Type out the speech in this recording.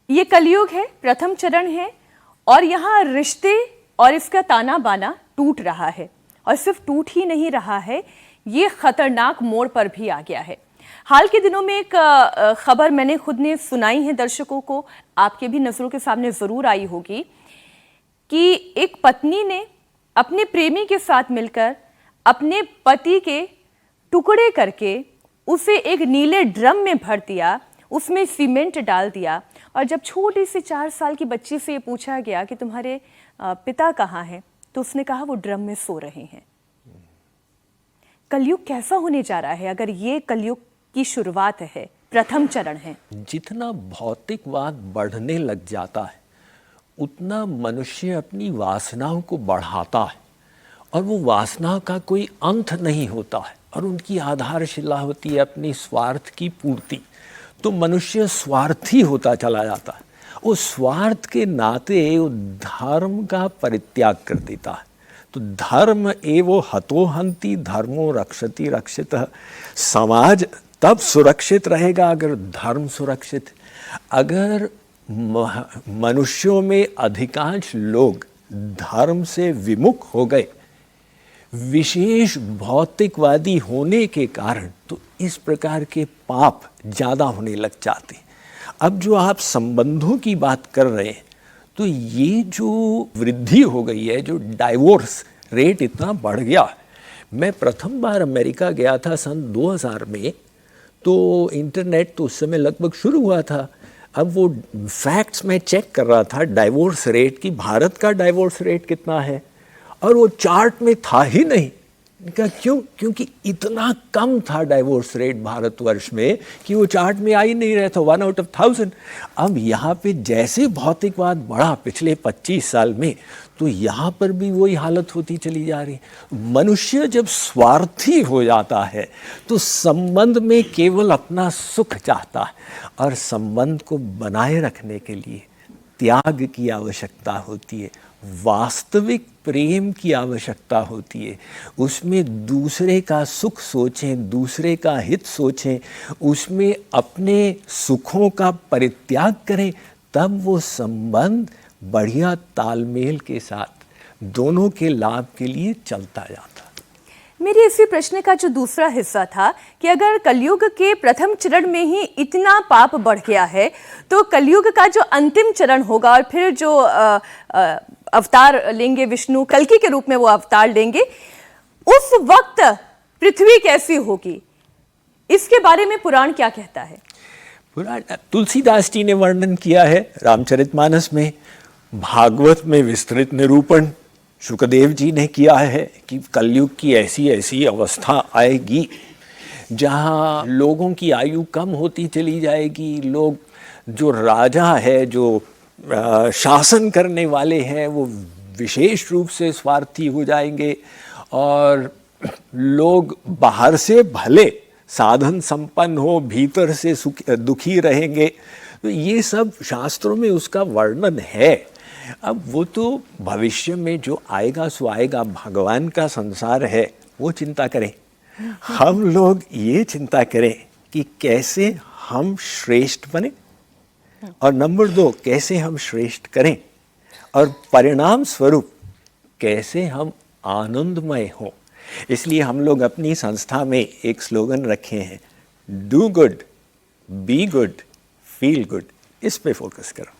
ये कलयुग है, प्रथम चरण है और यहाँ रिश्ते और इसका ताना बाना टूट रहा है। और सिर्फ टूट ही नहीं रहा है, ये खतरनाक मोड़ पर भी आ गया है। हाल के दिनों में एक खबर मैंने खुद ने सुनाई है दर्शकों को, आपके भी नजरों के सामने जरूर आई होगी, कि एक पत्नी ने अपने प्रेमी के साथ मिलकर अपने पति के टुकड़े करके उसे एक नीले ड्रम में भर दिया, उसमें सीमेंट डाल दिया और जब छोटी सी 4 साल की बच्ची से ये पूछा गया कि तुम्हारे पिता कहाँ हैं, तो उसने कहा वो ड्रम में सो रहे हैं। कलयुग कैसा होने जा रहा है अगर ये कलयुग की शुरुआत है, प्रथम चरण है? जितना भौतिकवाद बढ़ने लग जाता है उतना मनुष्य अपनी वासनाओं को बढ़ाता है और वो वासना का कोई अंत नहीं होता है और उनकी आधारशिला होती है अपनी स्वार्थ की पूर्ति। तो मनुष्य स्वार्थी होता चला जाता है। वो स्वार्थ के नाते वो धर्म का परित्याग कर देता है। तो धर्म एवो हतो हन्ति धर्मो रक्षति रक्षितः। समाज तब सुरक्षित रहेगा अगर धर्म सुरक्षित। अगर मनुष्यों में अधिकांश लोग धर्म से विमुख हो गए, विशेष भौतिकवादी होने के कारण, तो इस प्रकार के पाप ज़्यादा होने लग जाते हैं। अब जो आप संबंधों की बात कर रहे हैं, तो ये जो वृद्धि हो गई है, जो डाइवोर्स रेट इतना बढ़ गया। मैं प्रथम बार अमेरिका गया था सन 2000 में, तो इंटरनेट तो उस समय लगभग शुरू हुआ था। अब वो फैक्ट्स मैं चेक कर रहा था डाइवोर्स रेट की, भारत का डाइवोर्स रेट कितना है, और वो चार्ट में था ही नहीं। क्यों? क्योंकि इतना कम था डाइवोर्स रेट भारतवर्ष में कि वो चार्ट में आ ही नहीं रहा था, 1 आउट ऑफ 1000। अब यहाँ पे जैसे भौतिकवाद बढ़ा पिछले 25 साल में, तो यहाँ पर भी वही हालत होती चली जा रही है। मनुष्य जब स्वार्थी हो जाता है तो संबंध में केवल अपना सुख चाहता है और संबंध को बनाए रखने के लिए त्याग की आवश्यकता होती है, वास्तविक प्रेम की आवश्यकता होती है। उसमें दूसरे का सुख सोचें, दूसरे का हित सोचें, उसमें अपने सुखों का परित्याग करें, तब वो संबंध बढ़िया तालमेल के साथ दोनों के लाभ के लिए चलता जाता। मेरे इसी प्रश्न का जो दूसरा हिस्सा था कि अगर कलयुग के प्रथम चरण में ही इतना पाप बढ़ गया है, तो कलयुग का जो अंतिम चरण होगा और फिर जो अवतार लेंगे विष्णु, कल्कि के रूप में वो अवतार लेंगे, उस वक्त पृथ्वी कैसी होगी, इसके बारे में पुराण क्या कहता है? पुराण तुलसीदास जी ने वर्णन किया है रामचरितमानस में, भागवत में विस्तृत निरूपण शुकदेव जी ने किया है कि कलयुग की ऐसी ऐसी अवस्था आएगी जहाँ लोगों की आयु कम होती चली जाएगी। लोग, जो राजा है, जो शासन करने वाले हैं, वो विशेष रूप से स्वार्थी हो जाएंगे और लोग बाहर से भले साधन संपन्न हो, भीतर से दुखी रहेंगे। तो ये सब शास्त्रों में उसका वर्णन है। अब वो तो भविष्य में जो आएगा सो आएगा, भगवान का संसार है, वो चिंता करें। हम लोग ये चिंता करें कि कैसे हम श्रेष्ठ बने, और नंबर 2 कैसे हम श्रेष्ठ करें, और परिणाम स्वरूप कैसे हम आनंदमय हों। इसलिए हम लोग अपनी संस्था में एक स्लोगन रखे हैं, do good, be good, feel good. इस पे फोकस करो।